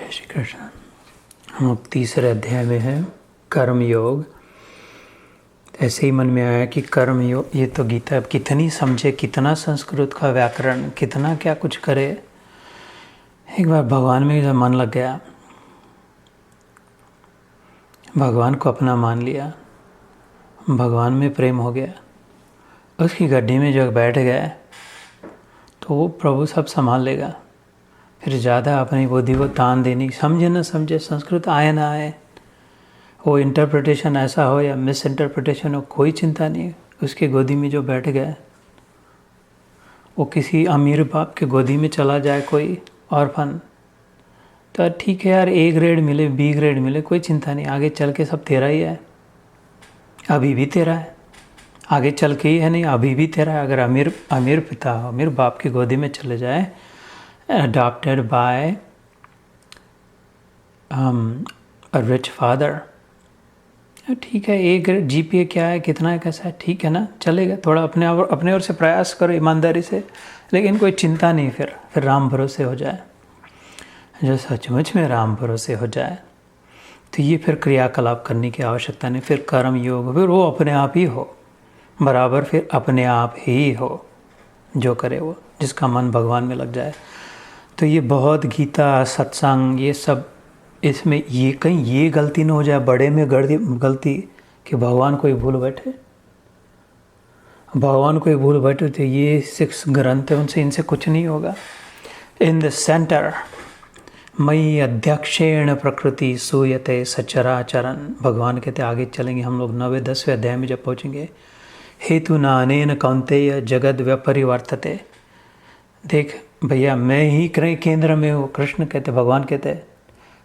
जय श्री कृष्ण। हम लोग तीसरे अध्याय में हैं, कर्म योग। ऐसे ही मन में आया कि कर्म योग, ये तो गीता अब कितनी समझे, कितना संस्कृत का व्याकरण, कितना क्या कुछ करे। एक बार भगवान में जब मन लग गया, भगवान को अपना मान लिया, भगवान में प्रेम हो गया, उसकी गड्डी में जब बैठ गए तो वो प्रभु सब संभाल लेगा। फिर ज़्यादा अपनी बुद्धि को तान देनी, समझे न समझे, संस्कृत आए ना आए, वो इंटरप्रिटेशन ऐसा हो या मिस इंटरप्रिटेशन हो, कोई चिंता नहीं। उसके गोदी में जो बैठ गए, वो किसी अमीर बाप के गोदी में चला जाए कोई ऑर्फन, तो ठीक है यार, A ग्रेड मिले, B ग्रेड मिले, कोई चिंता नहीं, आगे चल के सब तेरा ही है। अभी भी तेरा है, आगे चल के ही है, नहीं अभी भी तेरा है। अगर अमीर पिता, अमीर बाप की गोदी में चले जाए, adopted by a rich father, ठीक है। एक GPA क्या है, कितना है, कैसा है, ठीक है ना, चलेगा। थोड़ा अपने ओर से प्रयास करो ईमानदारी से, लेकिन कोई चिंता नहीं। फिर राम भरोसे हो जाए, जो सचमुच में राम भरोसे हो जाए, तो ये फिर क्रियाकलाप करने की आवश्यकता नहीं। फिर कर्म योग, फिर वो अपने आप ही हो बराबर, फिर अपने आप ही हो जो करे वो, जिसका मन भगवान में लग जाए। तो ये बहुत गीता, सत्संग, ये सब, इसमें ये कहीं ये गलती ना हो जाए, बड़े में गलती कि भगवान को ही भूल बैठे। भगवान को ही भूल बैठे तो ये 6 ग्रंथ है, उनसे इनसे कुछ नहीं होगा। इन द सेंटर मई अध्यक्षेण प्रकृति सूयते सचराचरण। भगवान कहते आगे चलेंगे हम लोग 9वें 10वें अध्याय में जब पहुँचेंगे। हेतु नानेन कौन्तेय जगद व्यपरिवर्तते। देख भैया, मैं ही केंद्र में हूँ। कृष्ण कहते, भगवान कहते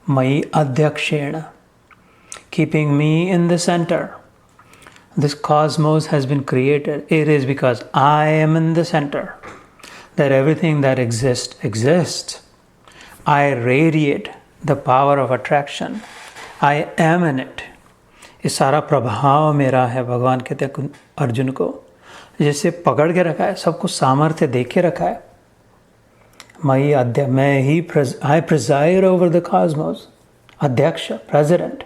मई अध्यक्षेण, keeping me in the centre. This cosmos has been created. It is because I am in the center that everything that exists. I radiate the power of attraction. I am in it. ये सारा प्रभाव मेरा है। भगवान कहते हैं अर्जुन को, जैसे पकड़ के रखा है, सबको सामर्थ्य दे के रखा है। मैं ही I preside over the cosmos. अध्यक्ष, प्रेसिडेंट,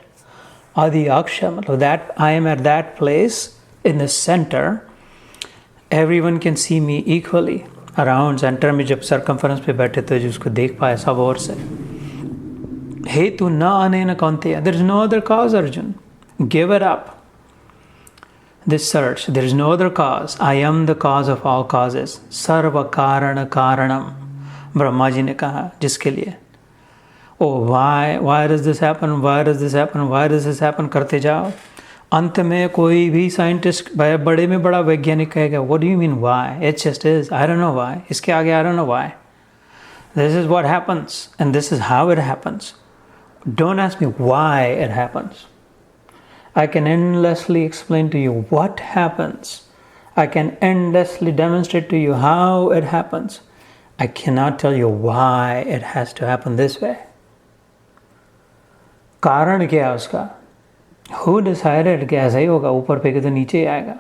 आदिअक्ष, मतलब that I am at that place in the center. Everyone can see me equally. Around centre में जब सरकमफरेंस पे बैठे तो जिसको देख पाए सब ओर से। हेतु न अनेन कौन्तेय, there is no other cause, Arjun. Give it up. This search, there is no other cause. I am the cause of all causes. सर्व कारण कारणम, ब्रह्मा जी ने कहा जिसके लिए। why does this happen, why does this happen, why does this happen करते जाओ। अंत में कोई भी साइंटिस्ट, बड़े में बड़ा वैज्ञानिक कहेगा what do you mean why, it just is, I don't know why, इसके आगे I don't know why, this is what happens and this is how it happens. Don't ask me why it happens. I can endlessly explain to you what happens. I can endlessly demonstrate to you how it happens. I cannot tell you why it has to happen this way. कारण क्या है उसका? Who decided कि ऐसा ही होगा, ऊपर फेंके तो नीचे ही आएगा।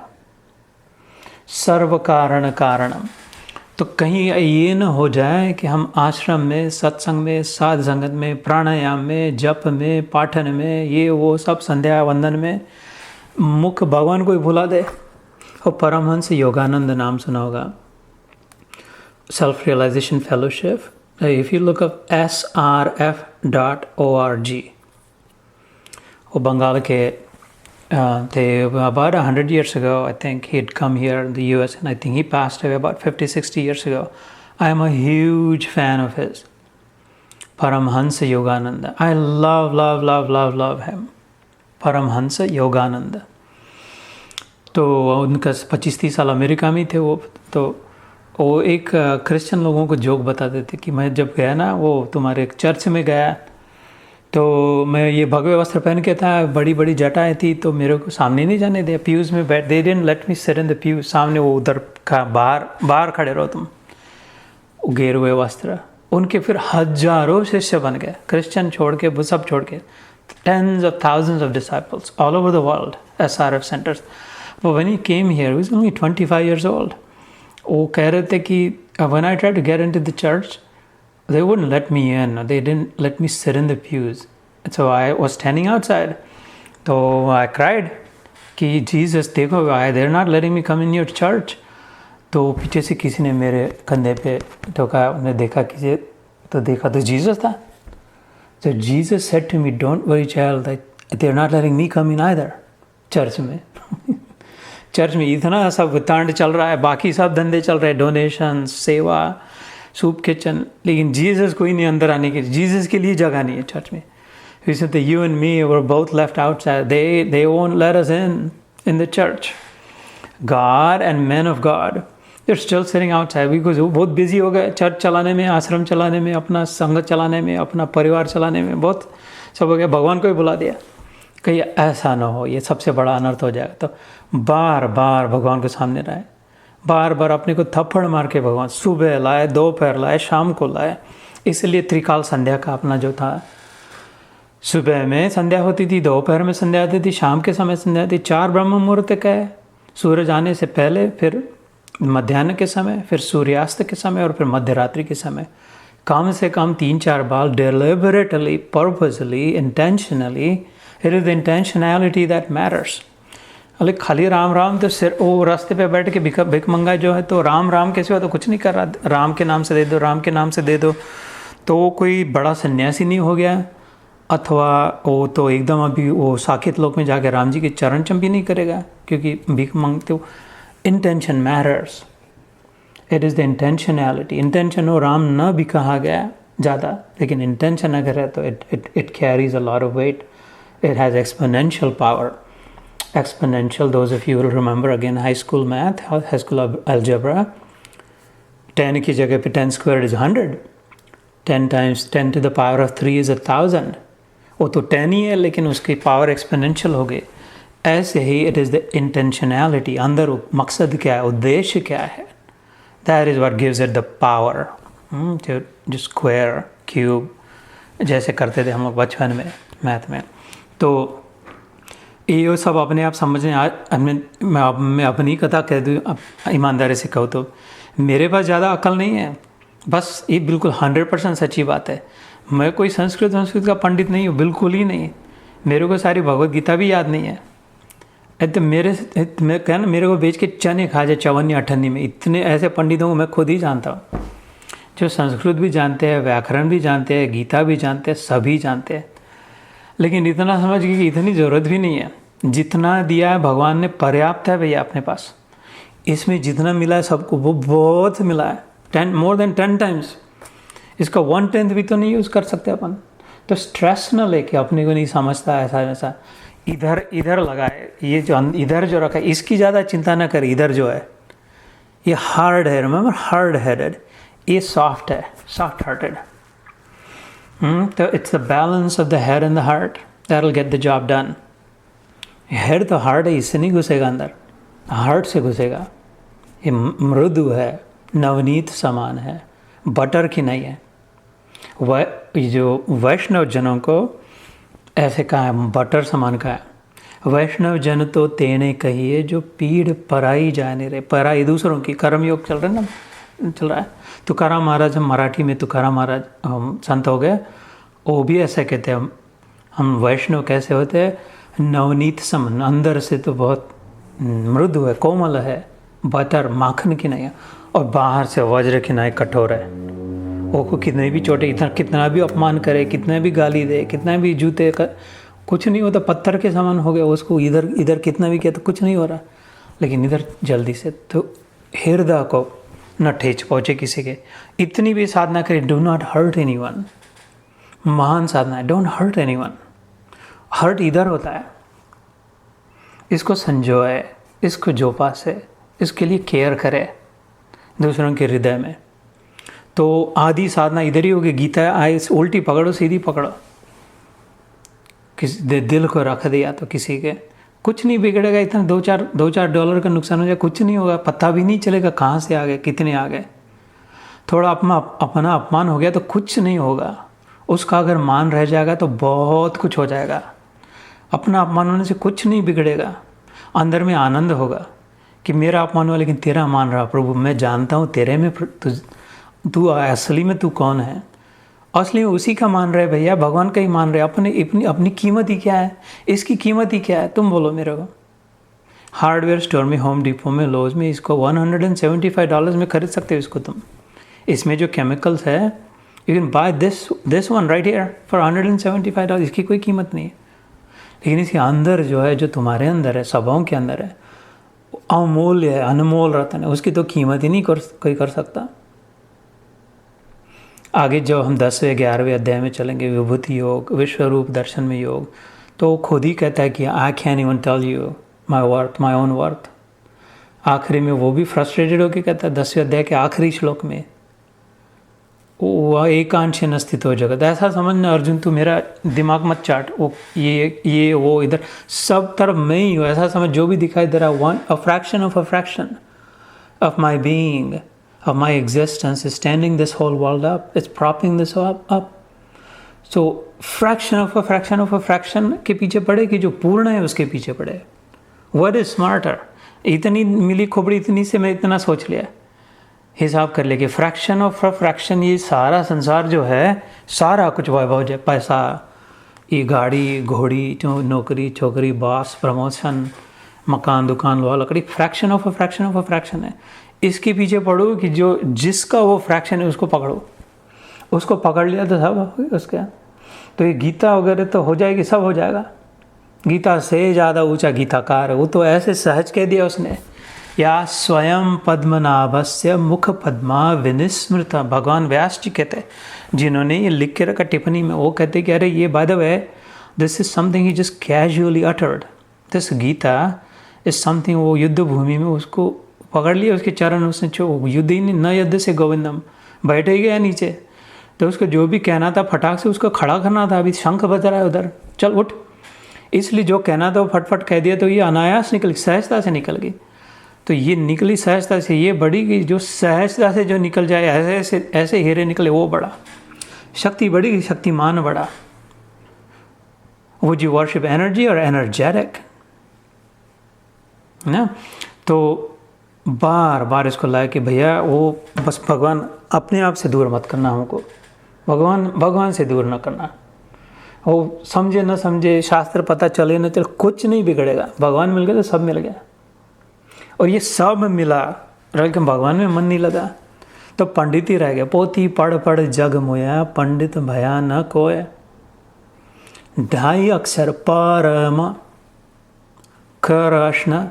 सर्व कारण कारणम। तो कहीं ये न हो जाए कि हम आश्रम में, सत्संग में, साध संगत में, प्राणायाम में, जप में, पाठन में, ये वो सब, संध्या वंदन में, मुख्य भगवान को ही भुला दे। और परमहंस योगानंद नाम सुना होगा, self realisation fellowship. If you look up srf.org, वो बंगाल के थे। About 100 years ago, I think he'd come here in the US, and I think he passed away about 50-60 years ago. I am a huge fan of his. Paramhansa Yogananda. I love him. Paramhansa Yogananda. तो उनका 25-30 साल America में थे वो। तो वो एक Christian लोगों को जोक बताते थे कि मैं जब गया ना, वो तुम्हारे एक चर्च में गया, तो मैं ये भगवे वस्त्र पहन के था, बड़ी बड़ी जटाएं थी, तो मेरे को सामने नहीं जाने दिया, प्यूज में बैठ, they didn't let me sit in the प्यूज, सामने वो उधर का बाहर खड़े रहो तुम। गेरुए वस्त्र, उनके फिर हजारों शिष्य बन गए, क्रिश्चियन छोड़ के, वो सब छोड़ के, tens of thousands of disciples all over the world, SRF centers. But when he came here, he was only 25 years old. वो कह रहे थे कि when I tried to get into the church, they wouldn't let me in. They didn't let me sit in the pews. So I was standing outside. So I cried कि Jesus देखो, they're not letting me come in your church. तो पीछे से किसी ने मेरे कंधे पे ठोका, उन्हें देखा किसी, तो देखा तो जीसस था. So Jesus said to me, don't worry child, that they're not letting me come in either. Church में चर्च में इतना सब तांड चल रहा है, बाकी सब धंधे चल रहे हैं, डोनेशन, सेवा, सूप किचन, लेकिन जीसस कोई नहीं अंदर आने के लिए. जीसस के लिए जगह नहीं है चर्च में. He said that you and me were both left outside. They won't let us in the church. God and men of God, they're still sitting outside because वो बहुत बिजी हो गए चर्च चलाने में, आश्रम चलाने में, अपना संघ चलाने में, अपना परिवार चलाने में, बहुत सब हो गया. भगवान को ही बुला दिया कहीं ऐसा ना हो, ये सबसे बड़ा अनर्थ हो जाएगा. तो बार बार भगवान के सामने रहे, बार बार अपने को थप्पड़ मार के भगवान सुबह लाए, दोपहर लाए, शाम को लाए. इसलिए त्रिकाल संध्या का अपना जो था, सुबह में संध्या होती थी, दोपहर में संध्या होती थी, शाम के समय संध्या होती थी. 4 ब्रह्म मुहूर्त का है, सूरज आने से पहले, फिर मध्याह्न के समय, फिर सूर्यास्त के समय और फिर मध्यरात्रि के समय. कम से कम 3-4 बार deliberately, purposely, intentionally. It is the intentionality that matters. अरे खाली राम राम तो सिर वो रास्ते पे बैठ के भिख मंगा जो है, तो राम राम कैसे हुआ, तो कुछ नहीं कर रहा, राम के नाम से दे दो, राम के नाम से दे दो, तो वो कोई बड़ा सन्यासी नहीं हो गया, अथवा वो तो एकदम अभी वो साकेत लोक में जाके राम जी के चरण चंपी नहीं करेगा क्योंकि भीख मांगते हो. Intention matters. It is the intentionality. Intention हो राम न भी कहा गया ज़्यादा, लेकिन इंटेंशन अगर है तो it carries a lot of weight. It has exponential power. Exponential, those of you will remember again high school math, high school algebra. 10 की जगह पे 10 squared is 100. 10 times 10 to the power of 3 is 1000. वो तो 10 ही है लेकिन उसकी power exponential हो गई. ऐसे ही it is the intentionality. अंदर मकसद क्या है, उद्देश्य क्या है. That is what gives it the power. जो स्क्वायर, क्यूब जैसे करते थे हम लोग बचपन में मैथ में. तो ये सब अपने आप समझने. मैं अपनी कथा कह दूँ, ईमानदारी से कहूँ तो मेरे पास ज़्यादा अकल नहीं है, बस ये बिल्कुल 100% सच्ची बात है. मैं कोई संस्कृत का पंडित नहीं हूँ, बिल्कुल ही नहीं. मेरे को सारी भगवत गीता भी याद नहीं है. तो मैं कहना मेरे को बेच के चने खा जाए 54 या 58 में. इतने ऐसे पंडितों को मैं खुद ही जानता हूँ जो संस्कृत भी जानते हैं, व्याकरण भी जानते हैं, गीता भी जानते हैं, सभी जानते हैं. लेकिन इतना समझ गए कि इतनी ज़रूरत भी नहीं है. जितना दिया है भगवान ने पर्याप्त है भैया अपने पास. इसमें जितना मिला है सबको वो बहुत मिला है, more than 10 times. इसका 1/10 भी तो नहीं यूज़ कर सकते अपन. तो स्ट्रेस न लेके, अपने को नहीं समझता ऐसा वैसा, इधर लगाए. ये जो इधर जो रखा है इसकी ज़्यादा चिंता ना करे. इधर जो है ये हार्ड है, रिमेंबर, हार्ड हेडेड. ये सॉफ्ट है, सॉफ्ट हार्टेड. तो it's the balance of the head and the heart that will get the job done. Head तो हार्ड है, इससे नहीं घुसेगा अंदर, हार्ट से घुसेगा. ये मृदु है, नवनीत समान है, बटर की नहीं है. जो वैष्णव जनों को ऐसे कहा है, बटर समान का है. वैष्णव जन तो तेने कहिए जो पीढ़ पराई जाने रहे. पराई दूसरों की, कर्मयोग चल रहा है. तुकाराम महाराज, हम मराठी में तुकाराम महाराज संत हो गए, वो भी ऐसा कहते हैं. हम वैष्णव कैसे होते हैं, नवनीत समान, अंदर से तो बहुत मृदु है, कोमल है, बटर माखन की नहीं है, और बाहर से वज्र की नहीं, कठोर है. वो को कितने भी छोटे, कितना भी अपमान करे, कितना भी गाली दे, कितना भी जूते कर, कुछ नहीं होता. पत्थर के समान हो गया. उसको इधर कितना भी किया तो कुछ नहीं हो रहा, लेकिन इधर जल्दी से. तो हृदय को न ठेच पहुँचे किसी के. इतनी भी साधना करें, डू नॉट हर्ट एनीवन. महान साधना है, डोंट हर्ट एनीवन. हर्ट इधर होता है. इसको संजोए, इसको जो पास है, इसके लिए केयर करे दूसरों के हृदय में. तो आधी साधना इधर ही होगी. गीता आए उल्टी पकड़ो, सीधी पकड़ो. किसी दिल को रख दिया तो किसी के कुछ नहीं बिगड़ेगा. इतना $2-4 का नुकसान हो जाए, कुछ नहीं होगा. पता भी नहीं चलेगा कहाँ से आ गए, कितने आ गए. थोड़ा अपना अपमान हो गया तो कुछ नहीं होगा. उसका अगर मान रह जाएगा तो बहुत कुछ हो जाएगा. अपना अपमान होने से कुछ नहीं बिगड़ेगा. अंदर में आनंद होगा कि मेरा अपमान हुआ लेकिन तेरा मान रहा. प्रभु मैं जानता हूँ तेरे में तू असली में तू कौन है. असली में उसी का मान रहे भैया, भगवान का ही मान रहे। अपनी अपनी कीमत ही क्या है, इसकी कीमत ही क्या है, तुम बोलो मेरे को। हार्डवेयर स्टोर में, होम डिपो में, लोज में इसको $175 में खरीद सकते हो इसको तुम। इसमें जो केमिकल्स है, you can by this one right here for $175। इसकी कोई कीमत नहीं है। लेकिन इसके अंदर जो है, जो तुम्हारे अंदर है, सभाओं के अंदर है, अमूल्य है, अनमोल रतन है, उसकी तो कीमत ही नहीं कोई कर सकता। आगे जो हम 10वें 11वें अध्याय में चलेंगे, विभूति योग, विश्वरूप दर्शन में योग, तो खुद ही कहता है कि I can even tell you my own worth. आखिरी में वो भी फ्रस्ट्रेटेड होकर कहता है 10वें अध्याय के आखिरी श्लोक में, वह एकांश स्थित हो जगत। ऐसा समझना अर्जुन, तू मेरा दिमाग मत चाट, वो ये वो इधर सब तरफ मैं ही हूँ, ऐसा समझ। जो भी दिखाई दे रहा, a fraction of my being, of my existence is standing this whole world up, it's propping this up. So fraction of a fraction के पीछे पड़े कि जो पूर्ण है उसके पीछे पड़े। What is smarter? इतनी मिली खोपड़ी, इतनी से मैं इतना सोच लिया, हिसाब कर लिया कि फ्रैक्शन ऑफ अ फ्रैक्शन, ये सारा संसार जो है, सारा कुछ वैभव जो पैसा, ये गाड़ी घोड़ी, नौकरी छोकरी, बॉस, प्रमोशन, मकान दुकान लोहा लकड़ी, फ्रैक्शन ऑफ अ फ्रैक्शन है। इसके पीछे पढ़ो कि जो जिसका वो फ्रैक्शन है उसको पकड़ो, उसको पकड़ लिया तो सब उसका। तो ये गीता वगैरह तो हो जाएगी, सब हो जाएगा। गीता से ज़्यादा ऊंचा गीताकार है, वो तो ऐसे सहज कह दिया उसने, या स्वयं पद्मनाभस्य मुख पद्मा विनिस्मृता। भगवान व्यास जी कहते हैं, जिन्होंने ये लिख के रखा टिप्पणी में, वो कहते कि अरे ये by the way, this is something he just casually uttered, this Gita is something. वो युद्ध भूमि में उसको पकड़ लिया, उसके चरण उसने युद्ध ही नहीं, न युद्ध से गोविंदम, बैठ ही गया नीचे। तो उसको जो भी कहना था फटाक से उसको खड़ा करना था। अभी शंख बज रहा है उधर, चल उठ। इसलिए जो कहना था वो फटफट कह दिया, तो ये अनायास निकल, सहजता से निकल गई। तो ये निकली सहजता से, ये बड़ी गई। जो सहजता से जो निकल जाए, ऐसे हीरे निकले, वो बड़ा। शक्ति बड़ी, शक्तिमान बड़ा। वुड यू वर्शिप एनर्जी और एनर्जेटिक ना? तो बार बार इसको लाया कि भैया वो बस भगवान, अपने आप से दूर मत करना हमको, भगवान से दूर न करना। वो समझे न समझे, शास्त्र पता चले न चले, कुछ नहीं बिगड़ेगा। भगवान मिल गया तो सब मिल गया। और ये सब मिला, लेकिन भगवान में मन नहीं लगा तो पंडित ही रह गया। पोथी पढ़ पढ़ जग मोया, पंडित भया न कोय। 2.5 अक्षर परम कृष्ण,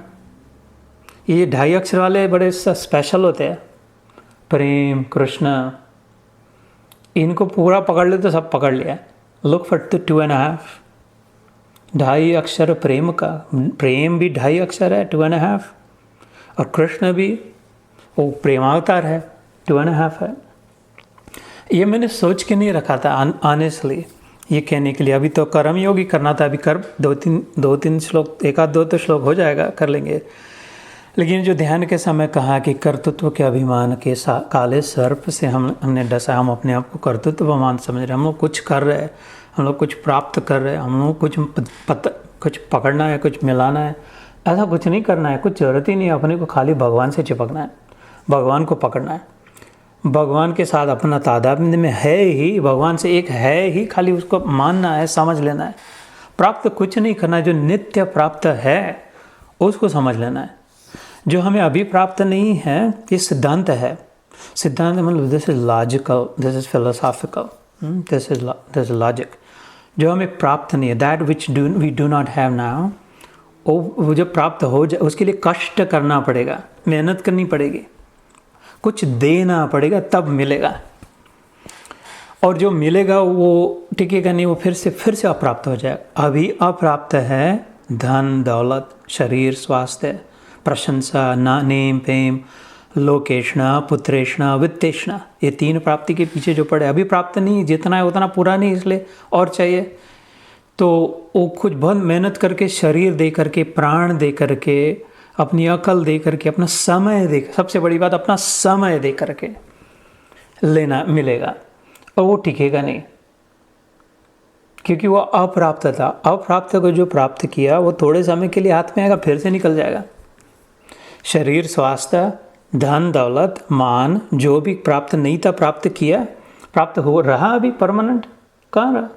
ये 2.5 अक्षर वाले बड़े स्पेशल होते हैं। प्रेम, कृष्ण, इनको पूरा पकड़ ले तो सब पकड़ लिया। लुक फॉर 2.5, 2.5 अक्षर प्रेम का। प्रेम भी 2.5 अक्षर है, 2.5। और कृष्ण भी वो प्रेमावतार है, 2.5 है। ये मैंने सोच के नहीं रखा था ऑनेस्टली ये कहने के लिए। अभी तो कर्म योगी करना था, अभी कर 2-3 श्लोक, 1-2 तो श्लोक हो जाएगा, कर लेंगे। लेकिन जो ध्यान के समय कहा कि कर्तृत्व के अभिमान के काले सर्प से हमने डसा, हम अपने आप को कर्तृत्वमान समझ रहे, हम लोग कुछ कर रहे हैं, हम लोग कुछ प्राप्त कर रहे हैं, हम लोग कुछ पकड़ना है, कुछ मिलाना है। ऐसा कुछ नहीं करना है, कुछ ज़रूरत ही नहीं है। अपने को खाली भगवान से चिपकना है, भगवान को पकड़ना है, भगवान के साथ अपना तादात्म्य में है ही, भगवान से एक है ही, खाली उसको मानना है, समझ लेना है। प्राप्त कुछ नहीं करना है, जो नित्य प्राप्त है उसको समझ लेना है। जो हमें अभी प्राप्त नहीं है, ये सिद्धांत है। सिद्धांत मतलब this is logical, this is philosophical, this is logic. जो हमें प्राप्त नहीं है, that which we do not have now, वो जब प्राप्त हो जाए उसके लिए कष्ट करना पड़ेगा, मेहनत करनी पड़ेगी, कुछ देना पड़ेगा, तब मिलेगा। और जो मिलेगा वो टिकेगा नहीं, वो फिर से अप्राप्त हो जाएगा। अभी अप्राप्त है धन दौलत, शरीर, स्वास्थ्य, प्रशंसा, नेम फेम, लोकेशना, पुत्रेशना, वित्तेशना, ये 3 प्राप्ति के पीछे जो पड़े, अभी प्राप्त नहीं, जितना है उतना पूरा नहीं, इसलिए और चाहिए। तो वो कुछ बहुत मेहनत करके, शरीर दे करके, प्राण दे करके, अपनी अकल दे करके, अपना समय दे, सबसे बड़ी बात अपना समय दे करके लेना मिलेगा, और वो टिकेगा नहीं, क्योंकि वो अप्राप्त था। अप्राप्त को जो प्राप्त किया वो थोड़े समय के लिए हाथ में आएगा, फिर से निकल जाएगा। शरीर, स्वास्थ्य, धन दौलत, मान, जो भी प्राप्त नहीं था, प्राप्त किया, प्राप्त हो रहा अभी परमानेंट? कहाँ रहा?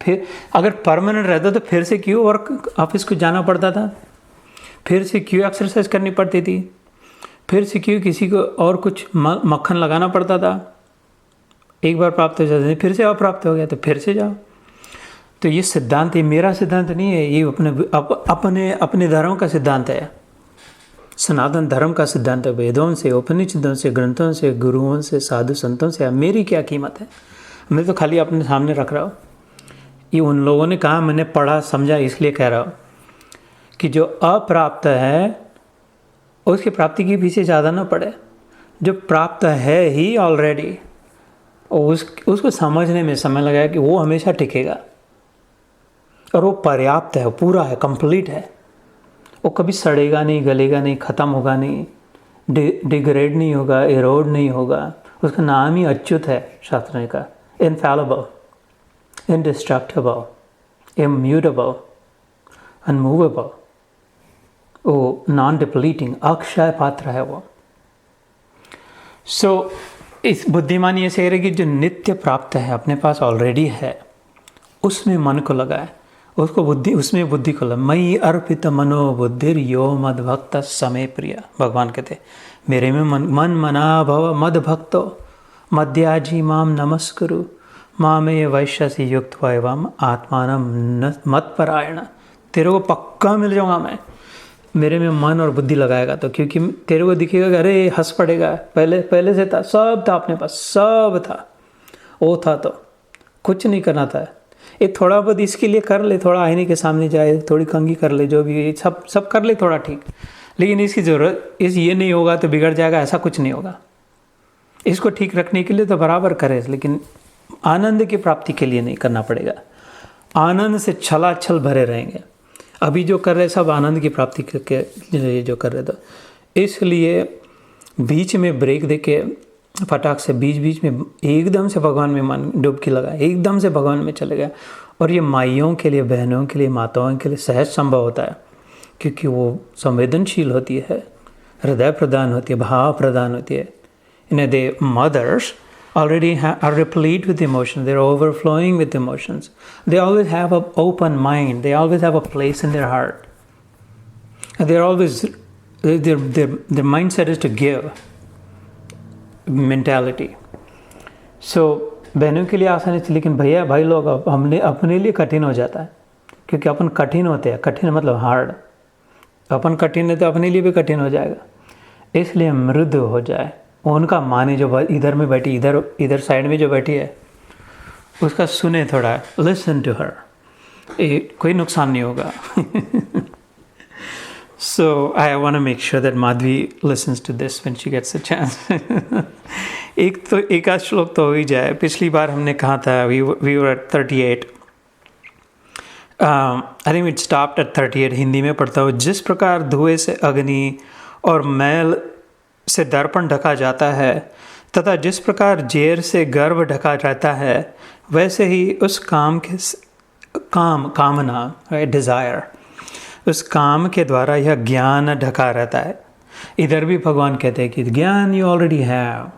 फिर अगर परमानेंट रहता तो फिर से क्यों वर्क ऑफिस को जाना पड़ता था? फिर से क्यों एक्सरसाइज करनी पड़ती थी? फिर से क्यों किसी को और कुछ मक्खन लगाना पड़ता था? एक बार प्राप्त हो जाते फिर से अप्राप्त हो गया तो फिर से जाओ। तो ये सिद्धांत, ये मेरा सिद्धांत नहीं है, ये अपने अपने धर्म का सिद्धांत है, सनातन धर्म का सिद्धांत है। वेदों से, उपनिषदों से, ग्रंथों से, गुरुओं से, साधु संतों से मेरी क्या कीमत है? मैं तो खाली अपने सामने रख रहा हूँ। ये उन लोगों ने कहा, मैंने पढ़ा समझा, इसलिए कह रहा हूँ कि जो अप्राप्त है उसकी प्राप्ति के पीछे ज़्यादा ना पड़े। जो प्राप्त है ही ऑलरेडी, उसको समझने में समय लगा कि वो हमेशा टिकेगा और वो पर्याप्त है, वो पूरा है, कंप्लीट है। वो कभी सड़ेगा नहीं, गलेगा नहीं, ख़त्म होगा नहीं, डिग्रेड नहीं होगा, एरोड नहीं होगा। उसका नाम ही अच्युत है शास्त्र ने कहा, इनफैलेबल, इंडिस्ट्रक्टिबल, इम्यूटेबल, अनमूवेबल, वो नॉन डिप्लीटिंग, अक्षय पात्र है वो। सो इस बुद्धिमानी ये कह रही कि जो नित्य प्राप्त है, अपने पास ऑलरेडी है, उसमें मन को लगाए, उसको बुद्धि, उसमें बुद्धि को लगा। मयि अर्पित मनो बुद्धिर यो मद भक्त समय प्रिय। भगवान कहते मेरे में मन मना भव मद भक्तो मध्याजी माम नमस्कुरु मामे वैश्यसी युक्त एवं आत्मानम मत परायण। तेरे को पक्का मिल जाऊंगा मैं, मेरे में मन और बुद्धि लगाएगा तो। क्योंकि तेरे को दिखेगा कि अरे हंस पड़ेगा, पहले से था, सब था अपने पास, सब था, वो था तो कुछ नहीं करना था। ये थोड़ा बहुत इसके लिए कर ले, थोड़ा आईने के सामने जाए, थोड़ी कंघी कर ले, जो भी सब कर ले थोड़ा ठीक, लेकिन इसकी ज़रूरत ये नहीं होगा तो बिगड़ जाएगा, ऐसा कुछ नहीं होगा। इसको ठीक रखने के लिए तो बराबर करे, लेकिन आनंद की प्राप्ति के लिए नहीं करना पड़ेगा। आनंद से छलाछल भरे रहेंगे। अभी जो कर रहे सब आनंद की प्राप्ति के जो कर रहे थे, इसलिए बीच में ब्रेक देके फटाक से बीच में एकदम से भगवान में मन डुबकी लगा, एकदम से भगवान में चले गए। और ये माइयों के लिए, बहनों के लिए, माताओं के लिए सहज संभव होता है, क्योंकि वो संवेदनशील होती है, हृदय प्रदान होती है, भाव प्रदान होती है। इन्हें दे mother's already are replete with emotions, they're overflowing with emotions, they always have an open mind, they always have a place in their heart, and they're always their mindset is to give mentality. So बहनों के लिए आसानी थी, लेकिन भैया भाई लोग हमने अपने लिए कठिन हो जाता है, क्योंकि अपन कठिन होते हैं। कठिन मतलब हार्ड, अपन कठिन है तो अपने लिए भी कठिन हो जाएगा। इसलिए मृदु हो जाए। उनका माने जो इधर में बैठी, इधर साइड में जो बैठी है, उसका सुने थोड़ा, लिसन टू हर, कोई नुकसान नहीं होगा। So I want to make sure that Madhvi listens to this when she gets a chance. एक आध श्लोक तो हो ही जाए। पिछली बार हमने कहा था we were at 38. I think it stopped at 38. Hindi में पढ़ता हूँ। जिस प्रकार धुएं से अग्नि और मैल से दर्पण ढका जाता है, तथा जिस प्रकार जेर से गर्भ ढका रहता है, वैसे ही उस कामना, डिज़ायर, उस काम के द्वारा यह ज्ञान ढका रहता है। इधर भी भगवान कहते हैं कि ज्ञान यू ऑलरेडी हैव,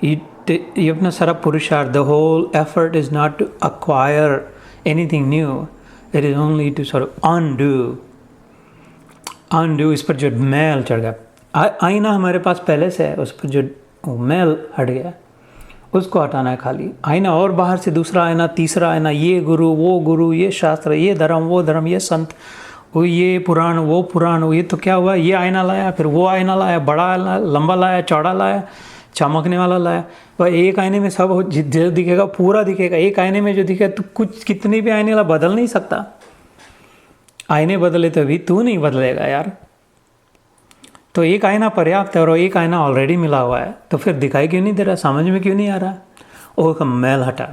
ये अपना सारा पुरुषार्थ, the whole effort is not to acquire anything new, it is only to sort of undo इस पर जो मैल चढ़ गया। आईना हमारे पास पहले से है, उस पर जो मैल हट गया उसको हटाना है खाली। आईना और बाहर से दूसरा आईना, तीसरा आईना, ये गुरु, वो गुरु, ये शास्त्र, ये धर्म, वो धर्म, ये संत, वो ये पुराण, वो पुराण, ये तो क्या हुआ, ये आईना लाया, फिर वो आईना लाया, बड़ा लाया, लंबा लाया, चौड़ा लाया, चमकने वाला लाया। वह एक आईने में सब जो दिखेगा पूरा दिखेगा। एक आईने में जो दिखेगा तो कुछ कितनी भी आईने ला बदल नहीं सकता। आईने बदले तो भी तू नहीं बदलेगा यार। तो एक आईना पर्याप्त है और एक आईना ऑलरेडी मिला हुआ है, तो फिर दिखाई क्यों नहीं दे रहा, समझ में क्यों नहीं आ रहा? वो का मैल हटा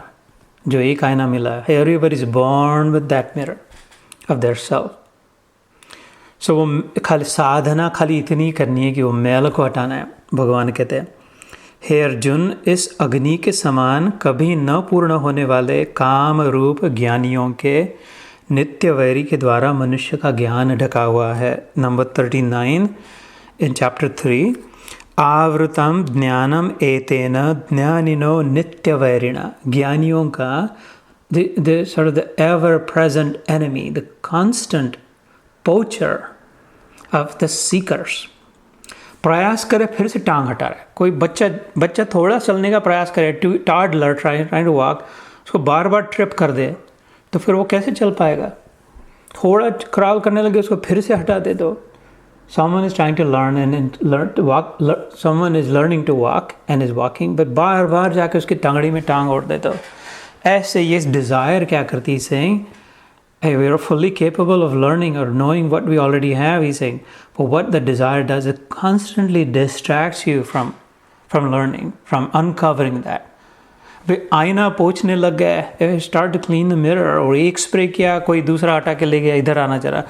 जो एक आईना मिला है। Everybody is born with that mirror of their self. So वो खाली साधना खाली इतनी करनी है कि वो मैल को हटाना है। भगवान कहते हैं, हे अर्जुन, इस अग्नि के समान कभी न पूर्ण होने वाले काम रूप ज्ञानियों के नित्य वैरी के द्वारा मनुष्य का ज्ञान ढका हुआ है। नंबर 39 in chapter 3, आवृतम ज्ञानम एतेन ज्ञानिनो नित्यवैरिणा, ज्ञानियों का the sort of the ever present enemy, the constant poacher of the seekers. प्रयास करे फिर से टांग हटा रहा है। कोई बच्चा थोड़ा चलने का प्रयास करे, टॉडलर ट्राइंग टू वॉक, उसको बार बार ट्रिप कर दे तो फिर वो कैसे चल पाएगा? थोड़ा क्रॉल करने लगे उसको फिर से हटा दे दो। Someone is trying to learn to walk. Someone is learning to walk and is walking, but बार बार जाके उसकी टंगड़ी में टांग ओढ़ दे दो। ऐसे ये डिज़ायर क्या करती है? saying, hey, we are fully capable of learning or knowing what we already have, he's saying. But what the desire does, it constantly distracts you from learning, from uncovering that. वे आईना पोंछने लग गए, start to clean the mirror, और एक spray किया, कोई दूसरा हटा के ले गया, इधर आना चला,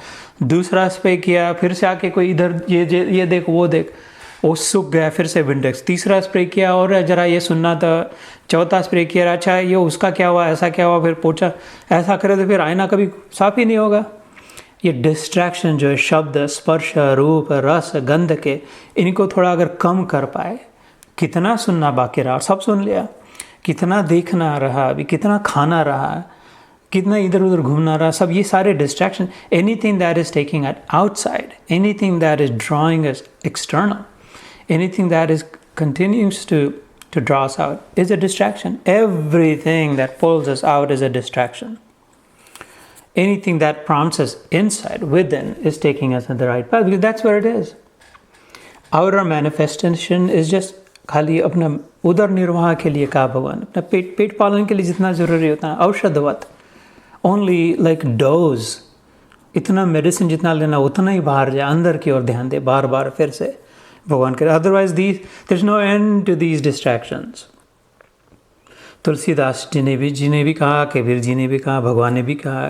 दूसरा स्प्रे किया, फिर से आके कोई इधर ये देख वो देख, वो सूख गया, फिर से विंडेक्स, तीसरा स्प्रे किया और ज़रा ये सुनना था, चौथा स्प्रे किया, अच्छा ये उसका क्या हुआ, ऐसा क्या हुआ, फिर पोछा, ऐसा करे तो फिर आईना कभी साफ ही नहीं होगा। ये डिस्ट्रैक्शन जो है शब्द, स्पर्श, रूप, रस, गंध के, इनको थोड़ा अगर कम कर पाए, कितना सुनना बाकी रहा, सब सुन लिया, कितना देखना रहा, अभी कितना खाना रहा, कितना इधर उधर घूमना रहा, सब ये सारे distraction, anything that is taking at outside, anything that is drawing us external, anything that is continues to draw us out is a distraction. Everything that pulls us out is a distraction. Anything that prompts us inside, within, is taking us in the right path, because that's where it is. Outer manifestation is just खाली अपना उदर निर्वाह के लिए कहा भगवान, अपना पेट पालन के लिए जितना ज़रूरी होता है, औषधवत, ओनली लाइक डोज, इतना मेडिसिन जितना लेना उतना ही बाहर जाए, अंदर की ओर ध्यान दे बार बार फिर से भगवान करे, otherwise there is no end to these distractions. Tulsidas ji ने भी कहा, कबीर जी ने भी कहा, भगवान ने भी कहा,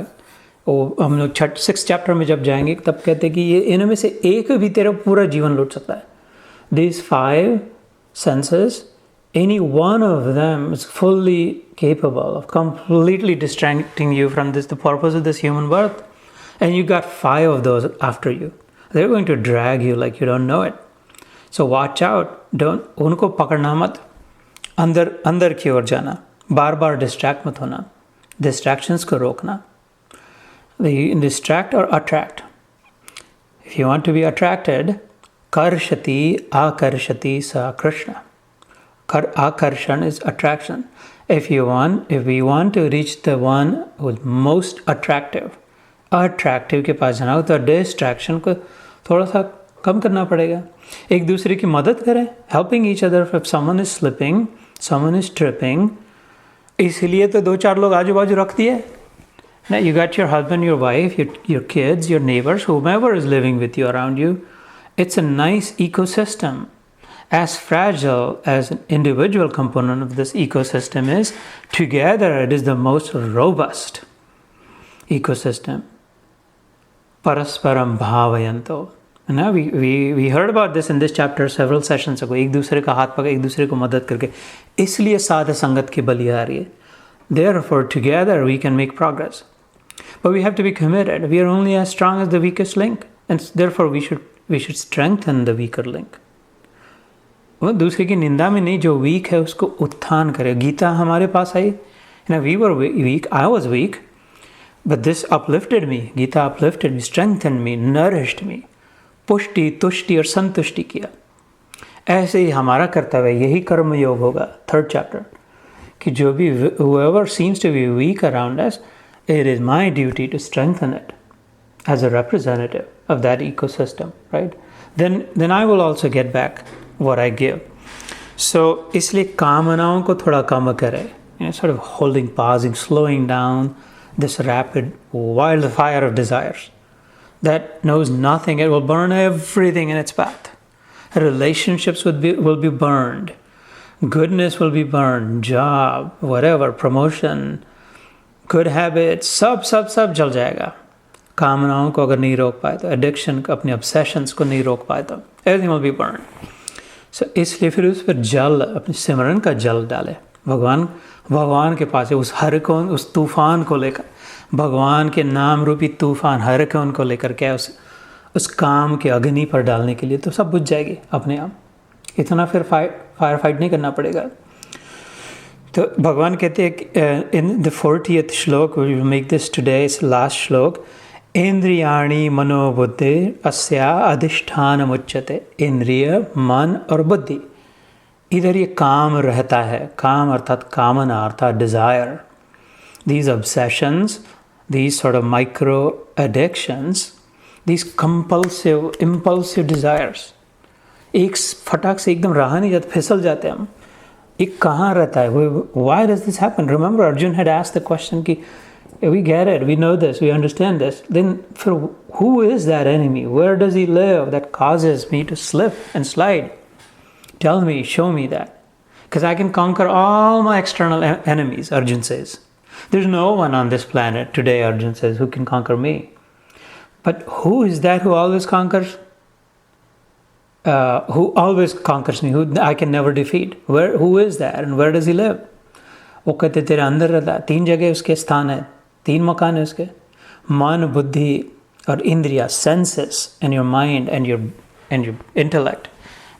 वो हम लोग 6 चैप्टर में जब जाएंगे तब कहते हैं कि ये इनमें से एक भी तेरा पूरा जीवन लूट सकता है। These 5 senses, any one of them is fully capable of completely distracting you from the purpose of this human birth, and you got 5 of those after you. They're going to drag you like you don't know it. So watch out, don't उनको पकड़ना मत, अंदर की ओर जाना, बार बार distract मत होना, distractions को रोकना। Distract or attract. If you want to be attracted, karshati akarshati sa Krishna. Akarshan is attraction. If we want to reach the one who is most attractive के पास जाना हो तो डिस्ट्रैक्शन को थोड़ा सा कम करना पड़ेगा। एक दूसरे की मदद करें, helping each other if someone is slipping, someone is tripping। इसलिए तो 2-4 लोग आजू बाजू रख दिए। Now you got your husband, your wife, your kids, your neighbors, whomever is living with you around you. It's a nice ecosystem. As fragile as an individual component of this ecosystem is, together it is the most robust ecosystem. Parasparam bhavayanto. Now we heard about this in this chapter several sessions ago. एक दूसरे का हाथ पकड़, एक दूसरे को मदद करके, इसलिए साध संगत की बलि आ रही है। Therefore, together we can make progress. But we have to be committed. We are only as strong as the weakest link, and therefore we should strengthen the weaker link. वो दूसरे की निंदा में नहीं, जो वीक है उसको उत्थान करे। गीता हमारे पास आई, we were weak, I was weak, but this uplifted me. Gita uplifted me, strengthened me, nourished me, पुष्टि, तुष्टि और संतुष्टि किया। ऐसे ही हमारा कर्तव्य, यही कर्म योग होगा, 3rd chapter, कि जो भी whoever seems to be weak around us, it is my duty to strengthen it as a representative of that ecosystem, right? Then I will also get back what I give. So इसलिए कामनाओं को थोड़ा कम करें, sort of holding, pausing, slowing down this rapid wildfire of desires that knows nothing. It will burn everything in its path. Relationships will be burned. Goodness will be burned, job, whatever, promotion, good habits, सब जल जाएगा। कामनाओं को अगर नहीं रोक पाए तो, एडिक्शन को, अपने ऑब्सेशंस को नहीं रोक पाए तो, everything will be burned. So इसलिए फिर उस पर जल, अपने सिमरन का जल डाले। भगवान के पास है, उस हरिकोन, उस तूफान को लेकर, भगवान के नाम रूपी तूफान हरिकोन को लेकर के उस काम के अग्नि पर डालने के लिए, तो सब बुझ जाएगी अपने आप। इतना फिर फायर फाइट नहीं करना पड़ेगा। तो भगवान कहते हैं इन the 40th shloka, we will make this today, इस लास्ट श्लोक, इंद्रियाणि मनोबुद्धि अस्या अधिष्ठान मुच्यते। इंद्रिय, मन और बुद्धि, इधर ये काम रहता है। काम अर्थात कामना अर्थात desire. These obsessions, these sort of micro addictions, these impulsive desires, एक फटाक से एकदम रहा नहीं जाता, फिसल जाते हम। एक कहाँ रहता है? Why does this happen? Remember, Arjun had asked the question कि we get it, we know this, we understand this. Then for who is that enemy? Where does he live that causes me to slip and slide? Tell me, show me that. Because I can conquer all my external enemies, Arjun says. There's no one on this planet today, Arjun says, who can conquer me. But who is that who always conquers? Who always conquers me, who I can never defeat? Who is that and where does he live? वो कहते तेरे अंदर रहता है। 3 जगह उसके स्थान है, 3 मकान है उसके, मन, बुद्धि और इंद्रिया, senses and your mind and your intellect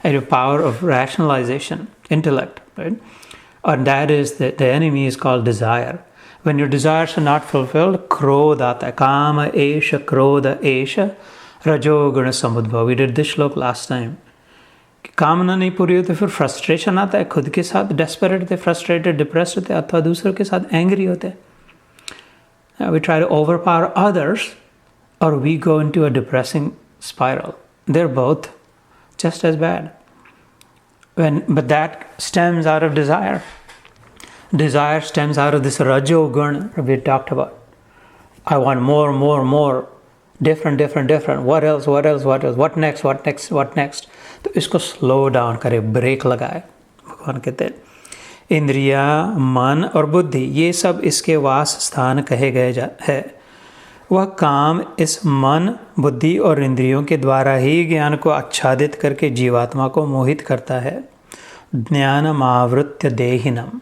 and your power of rationalization, intellect, right? And that is the enemy is called desire. When your desires are not fulfilled, krodha aata hai. Kama esha, krodha esha, rajoguna samudbhav. We did this shlok last time. कामना नहीं पूरी होती, फिर frustration आता है, खुद के साथ डेस्परेट होते, फ्रस्ट्रेटेड, डिप्रेस्ड होते, अथवा दूसरों के साथ एंग्री होते। We try to overpower others, or we go into a depressing spiral. They're both just as bad. But that stems out of desire. Desire stems out of this rajoguna we talked about. I want more, different. What else? What next? तो इसको slow down करे, break लगाए। भगवान कहते हैं इंद्रिया, मन और बुद्धि, ये सब इसके वास स्थान कहे गए है। वह काम इस मन, बुद्धि और इंद्रियों के द्वारा ही ज्ञान को आच्छादित करके जीवात्मा को मोहित करता है। ज्ञानमावृत्य देहिनम।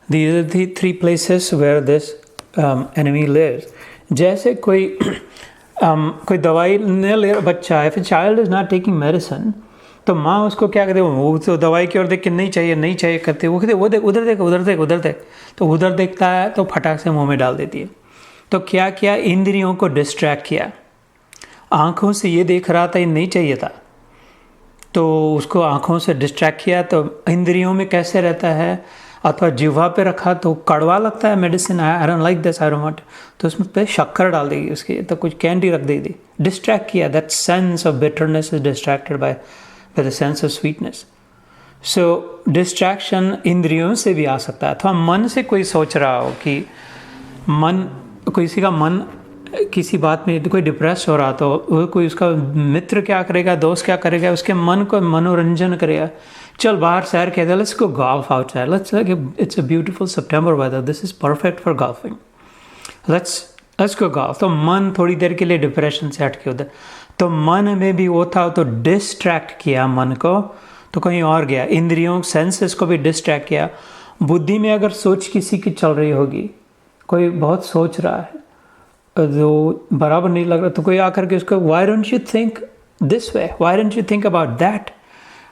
These are the 3 places where this enemy lives. जैसे कोई दवाई नहीं ले, बच्चा है, फिर child is not taking medicine, तो माँ उसको क्या कहते हैं, वो तो दवाई की ओर देख के नहीं चाहिए करते, वो कहते वो देख, उधर देख, तो उधर देखता है तो फटाक से मुंह में डाल देती है। तो क्या किया, इंद्रियों को डिस्ट्रैक्ट किया। आँखों से ये देख रहा था, ये नहीं चाहिए था, तो उसको आँखों से डिस्ट्रैक्ट किया। तो इंद्रियों में कैसे रहता है, अथवा जिह्वा पे रखा तो कड़वा लगता है medicine, I don't like this, I don't want, तो उसमें पे शक्कर डाल देगी उसकी, तो कुछ कैंडी रख देगी, डिस्ट्रैक्ट किया। That sense of bitterness is distracted by the sense of sweetness. So distraction इंद्रियों से भी आ सकता है, अथवा मन से कोई सोच रहा हो कि किसी का मन किसी बात में कोई डिप्रेस हो रहा, तो वो कोई उसका मित्र क्या करेगा, दोस्त क्या करेगा, उसके मन को मनोरंजन करेगा। चल बाहर सैर कहते हैं, let's go golf outside, it's a beautiful September weather, this is perfect for golfing, let's go golf. तो मन थोड़ी देर के लिए डिप्रेशन से हट के उधर, तो मन में भी वो था, तो डिस्ट्रैक्ट किया मन को, तो कहीं और गया। इंद्रियों सेंसेस को भी डिस्ट्रैक्ट किया। बुद्धि में अगर सोच किसी की चल रही होगी, कोई बहुत सोच रहा है, जो बराबर नहीं लग रहा, तो कोई आकर के उसको, why don't you think this way, why don't you think about that,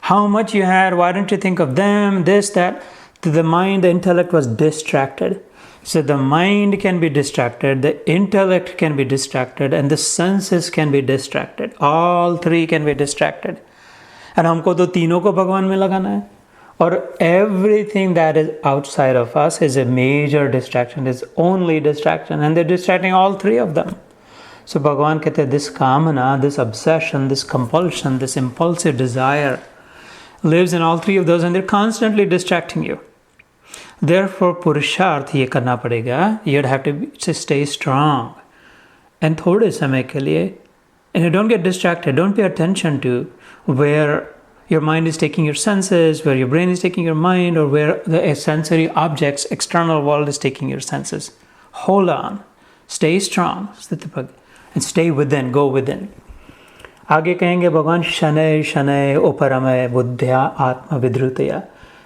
how much you had, why don't you think of them, this, that. The mind, the intellect was distracted. So the mind can be distracted, the intellect can be distracted, and the senses can be distracted. All 3 can be distracted. And हमको तो तीनों को भगवान में लगाना है। और everything that is outside of us is a major distraction, is only distraction, and they're distracting all 3 of them. So भगवान कहते हैं this kamana, this obsession, this compulsion, this impulsive desire lives in all 3 of those, and they're constantly distracting you. Therefore पुरुषार्थ ये करना पड़ेगा, you'd have to stay strong, and थोड़े समय के लिए, and you don't get distracted, don't pay attention to where your mind is taking your senses, where your brain is taking your mind, or where the sensory objects, external world is taking your senses. Hold on, stay strong, and stay within, go within. आगे कहेंगे भगवान शनय शनय उपरमय बुद्ध्या आत्म विद्रुतया.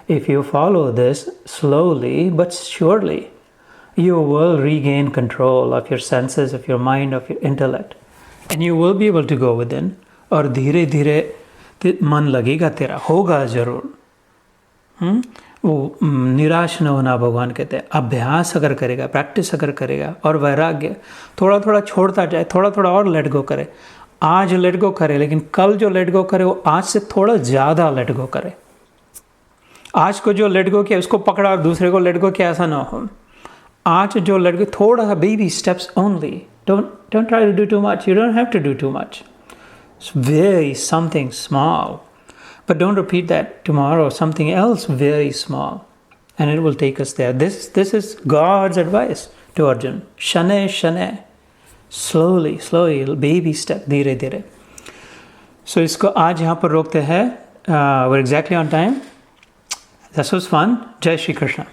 If you follow this slowly but surely, you will regain control of your senses, of your mind, of your intellect, and you will be able to go within. और धीरे धीरे मन लगेगा तेरा, होगा ज़रूर। वो निराश न होना, भगवान कहते हैं। अभ्यास अगर करेगा, प्रैक्टिस अगर करेगा, और वैराग्य थोड़ा थोड़ा छोड़ता जाए, थोड़ा थोड़ा और लेट गो करे। आज लेट गो करे, लेकिन कल जो लेट गो करे वो आज से थोड़ा ज़्यादा लेट गो करे। आज को जो लेट गो किया उसको पकड़ा और दूसरे को लेट गो किया, ऐसा ना हो। आज जो लेट गो, थोड़ा सा baby steps only. Don't try to do too much. You don't have to do too much. It's very something small. But don't repeat that tomorrow, something else very small. And it will take us there. This is God's advice to Arjun. Shane, shane. Slowly, baby step, धीरे धीरे. So इसको आज यहाँ पर रोकते हैं. We're exactly on time. This was fun. Jai Shri Krishna.